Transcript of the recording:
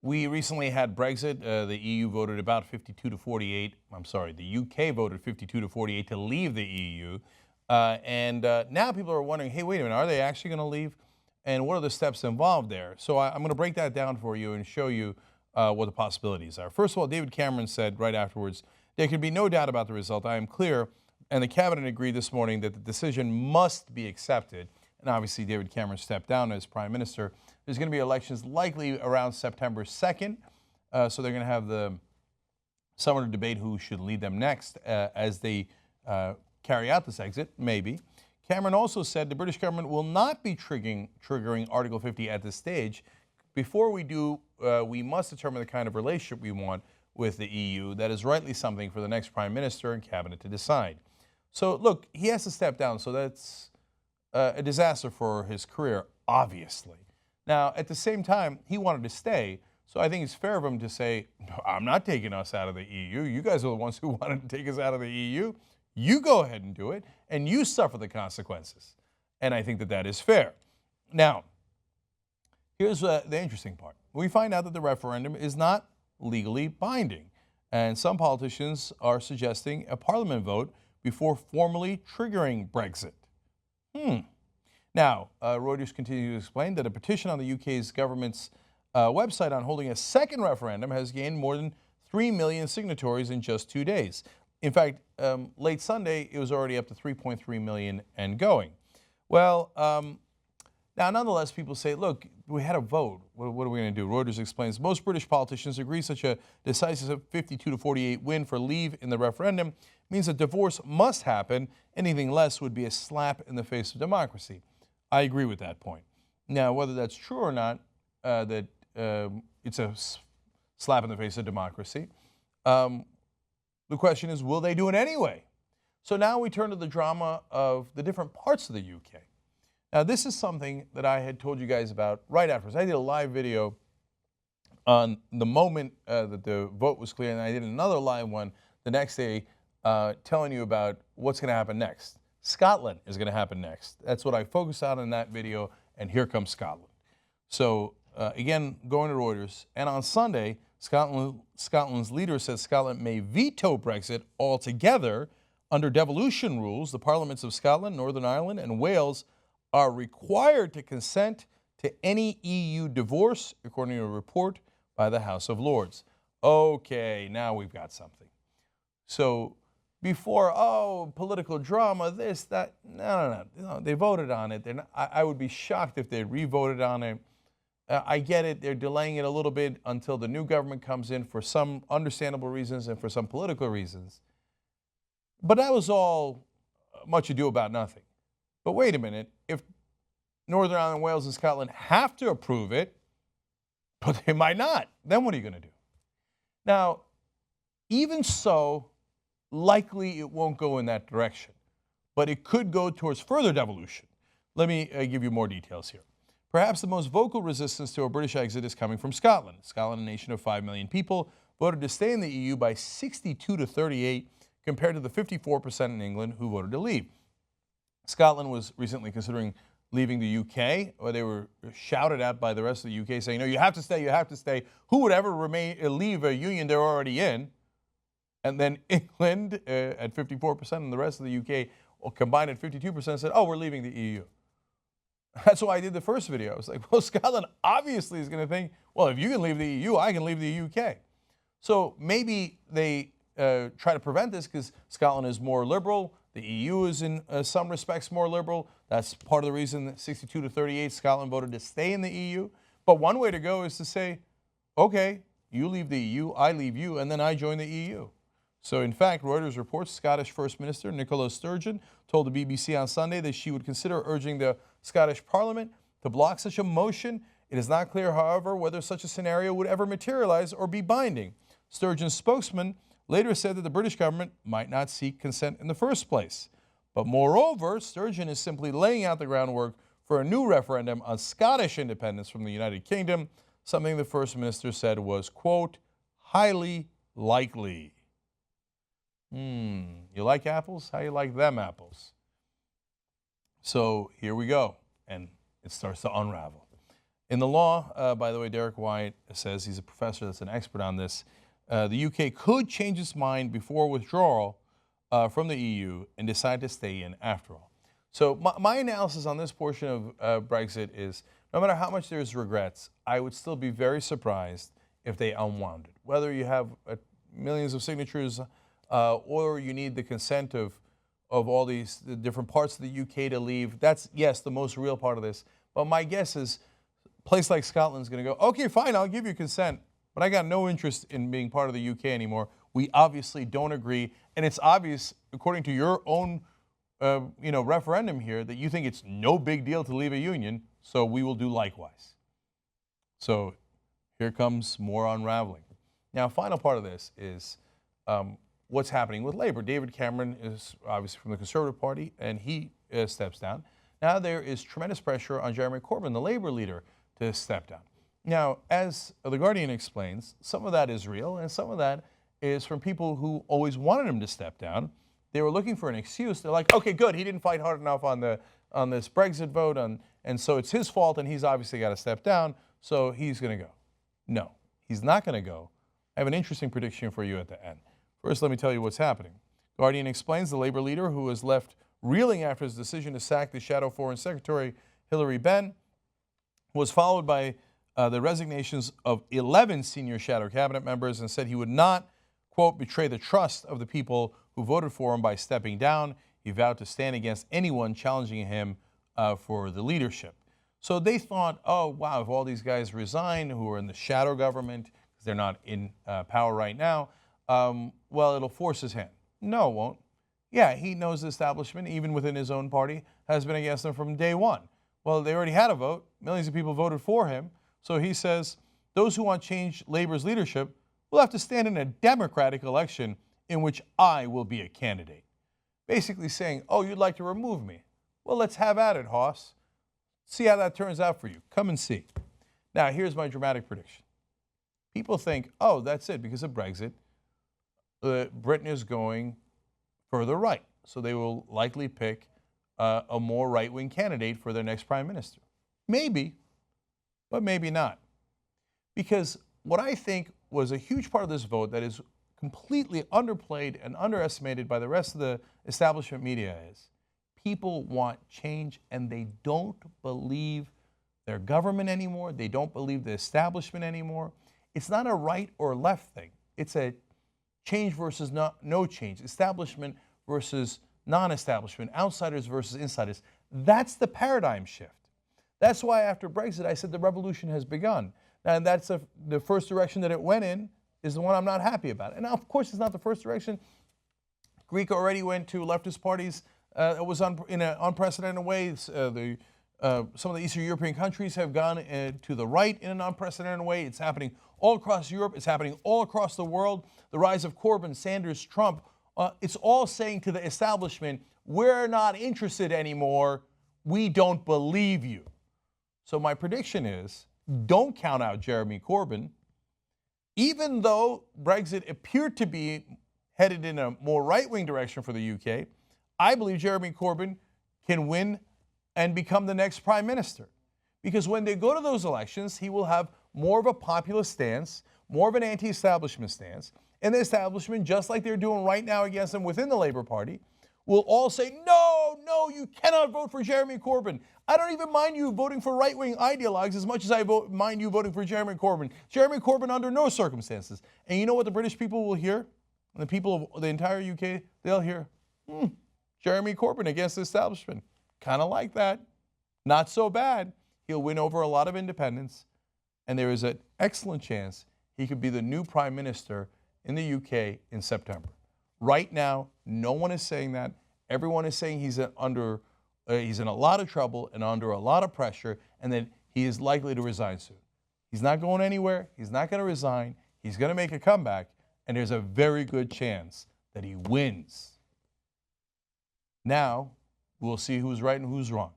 We recently had Brexit. The EU voted about 52 to 48. I'm sorry, the UK voted 52 to 48 to leave the EU. Now people are wondering, hey, wait a minute, are they actually going to leave? And what are the steps involved there? So I'm going to break that down for you and show you what the possibilities are. First of all, David Cameron said right afterwards, there can be no doubt about the result. I am clear, and the cabinet agreed this morning that the decision must be accepted. And obviously, David Cameron stepped down as prime minister. There's going to be elections likely around September 2nd. So they're going to have the summer debate who should lead them next as they carry out this exit, maybe. Cameron also said the British government will not be triggering Article 50 at this stage. Before we do, we must determine the kind of relationship we want with the EU. That is rightly something for the next prime minister and cabinet to decide. So look, he has to step down, so that's a disaster for his career, obviously. Now, at the same time, he wanted to stay, so I think it's fair of him to say, no, I'm not taking us out of the EU. You guys are the ones who wanted to take us out of the EU. You go ahead and do it, and you suffer the consequences. And I think that that is fair. Now, here's the interesting part. We find out that the referendum is not legally binding, and some politicians are suggesting a parliament vote before formally triggering Brexit. Now, Reuters continues to explain that a petition on the UK's government's website on holding a second referendum has gained more than 3 million signatories in just 2 days. In fact, late Sunday, it was already up to 3.3 million and going. Well, now, nonetheless, people say, look, we had a vote. What are we going to do? Reuters explains most British politicians agree such a decisive 52 to 48 win for leave in the referendum means that divorce must happen. Anything less would be a slap in the face of democracy. I agree with that point. Now, whether that's true or not, that it's a slap in the face of democracy, the question is, will they do it anyway? So now we turn to the drama of the different parts of the UK. Now, this is something that I had told you guys about right afterwards. I did a live video on the moment that the vote was clear, and I did another live one the next day telling you about what's going to happen next. Scotland is going to happen next. That's what I focused on in that video, and here comes Scotland. So, again, going to Reuters, and on Sunday, Scotland's leader said Scotland may veto Brexit altogether. Under devolution rules, the parliaments of Scotland, Northern Ireland, and Wales are required to consent to any EU divorce, according to a report by the House of Lords. Okay, now we've got something. So before, oh, political drama, this, that, no, they voted on it. I would be shocked if they re-voted on it. I get it, they're delaying it a little bit until the new government comes in for some understandable reasons and for some political reasons. But that was all much ado about nothing. But wait a minute, if Northern Ireland, Wales, and Scotland have to approve it, but they might not, then what are you going to do? Now, even so, likely it won't go in that direction, but it could go towards further devolution. Let me give you more details here. Perhaps the most vocal resistance to a British exit is coming from Scotland. Scotland, a nation of 5 million people, voted to stay in the EU by 62 to 38 compared to the 54% in England who voted to leave. Scotland was recently considering leaving the UK, or they were shouted at by the rest of the UK saying, no, you have to stay, you have to stay. Who would ever leave a union they're already in? And then England at 54% and the rest of the UK combined at 52% said, oh, we're leaving the EU. That's why I did the first video. I was like, well, Scotland obviously is going to think, well, if you can leave the EU, I can leave the UK. So maybe they try to prevent this because Scotland is more liberal. The EU is in some respects more liberal. That's part of the reason that 62 to 38 Scotland voted to stay in the EU. But one way to go is to say, okay, you leave the EU, I leave you, and then I join the EU. So in fact, Reuters reports Scottish First Minister Nicola Sturgeon told the BBC on Sunday that she would consider urging the Scottish Parliament to block such a motion. It is not clear, however, whether such a scenario would ever materialize or be binding. Sturgeon's spokesman later said that the British government might not seek consent in the first place. But moreover, Sturgeon is simply laying out the groundwork for a new referendum on Scottish independence from the United Kingdom, something the First Minister said was, quote, highly likely. You like apples? How you like them apples? So here we go, and it starts to unravel. In the law, by the way, Derek Wyatt says, he's a professor that's an expert on this, the UK could change its mind before withdrawal from the EU and decide to stay in after all. So my analysis on this portion of Brexit is, no matter how much there's regrets, I would still be very surprised if they unwound it. Whether you have millions of signatures or you need the consent of all these different parts of the UK to leave, that's, yes, the most real part of this. But my guess is a place like Scotland is going to go, okay, fine, I'll give you consent, but I got no interest in being part of the UK anymore. We obviously don't agree, and it's obvious, according to your own referendum here, that you think it's no big deal to leave a union, so we will do likewise. So here comes more unraveling. Now, final part of this is what's happening with Labour. David Cameron is obviously from the Conservative Party, and he steps down. Now there is tremendous pressure on Jeremy Corbyn, the Labour leader, to step down. Now, as The Guardian explains, some of that is real, and some of that is from people who always wanted him to step down. They were looking for an excuse. They're like, okay, good, he didn't fight hard enough on this Brexit vote, and so it's his fault, and he's obviously got to step down, so he's going to go. No, he's not going to go. I have an interesting prediction for you at the end. First, let me tell you what's happening. Guardian explains the Labour leader, who was left reeling after his decision to sack the shadow Foreign Secretary Hilary Benn, was followed by the resignations of 11 senior shadow cabinet members, and said he would not, quote, betray the trust of the people who voted for him by stepping down. He vowed to stand against anyone challenging him for the leadership. So they thought, oh, wow, if all these guys resign who are in the shadow government, because they're not in power right now, well, it'll force his hand. No, it won't. Yeah, he knows the establishment, even within his own party, has been against him from day one. Well, they already had a vote. Millions of people voted for him. So he says, those who want to change Labour's leadership will have to stand in a democratic election in which I will be a candidate. Basically saying, oh, you'd like to remove me? Well, let's have at it, Hoss. See how that turns out for you. Come and see. Now, here's my dramatic prediction. People think, oh, that's it, because of Brexit, Britain is going further right. So they will likely pick a more right-wing candidate for their next prime minister. Maybe, but maybe not. Because what I think was a huge part of this vote that is completely underplayed and underestimated by the rest of the establishment media is people want change, and they don't believe their government anymore. They don't believe the establishment anymore. It's not a right or left thing. It's a change versus no change, establishment versus non-establishment, outsiders versus insiders. That's the paradigm shift. That's why after Brexit, I said the revolution has begun. And that's the first direction that it went in is the one I'm not happy about. And now, of course, it's not the first direction. Greek already went to leftist parties. It was in an unprecedented way. Some of the Eastern European countries have gone to the right in an unprecedented way. It's happening all across Europe. It's happening all across the world. The rise of Corbyn, Sanders, Trump, it's all saying to the establishment, we're not interested anymore. We don't believe you. So my prediction is, don't count out Jeremy Corbyn. Even though Brexit appeared to be headed in a more right-wing direction for the UK, I believe Jeremy Corbyn can win and become the next prime minister. Because when they go to those elections, he will have more of a populist stance, more of an anti-establishment stance, and the establishment, just like they're doing right now against him within the Labour Party, will all say, no, no, you cannot vote for Jeremy Corbyn. I don't even mind you voting for right-wing ideologues as much as I mind you voting for Jeremy Corbyn. Jeremy Corbyn under no circumstances. And you know what the British people will hear? And the people of the entire UK, they'll hear, Jeremy Corbyn against the establishment. Kind of like that. Not so bad. He'll win over a lot of independents. And there is an excellent chance he could be the new prime minister in the UK in September. Right now, no one is saying that. Everyone is saying he's in a lot of trouble and under a lot of pressure, and that he is likely to resign soon. He's not going anywhere. He's not going to resign. He's going to make a comeback, and there's a very good chance that he wins. Now, we'll see who's right and who's wrong.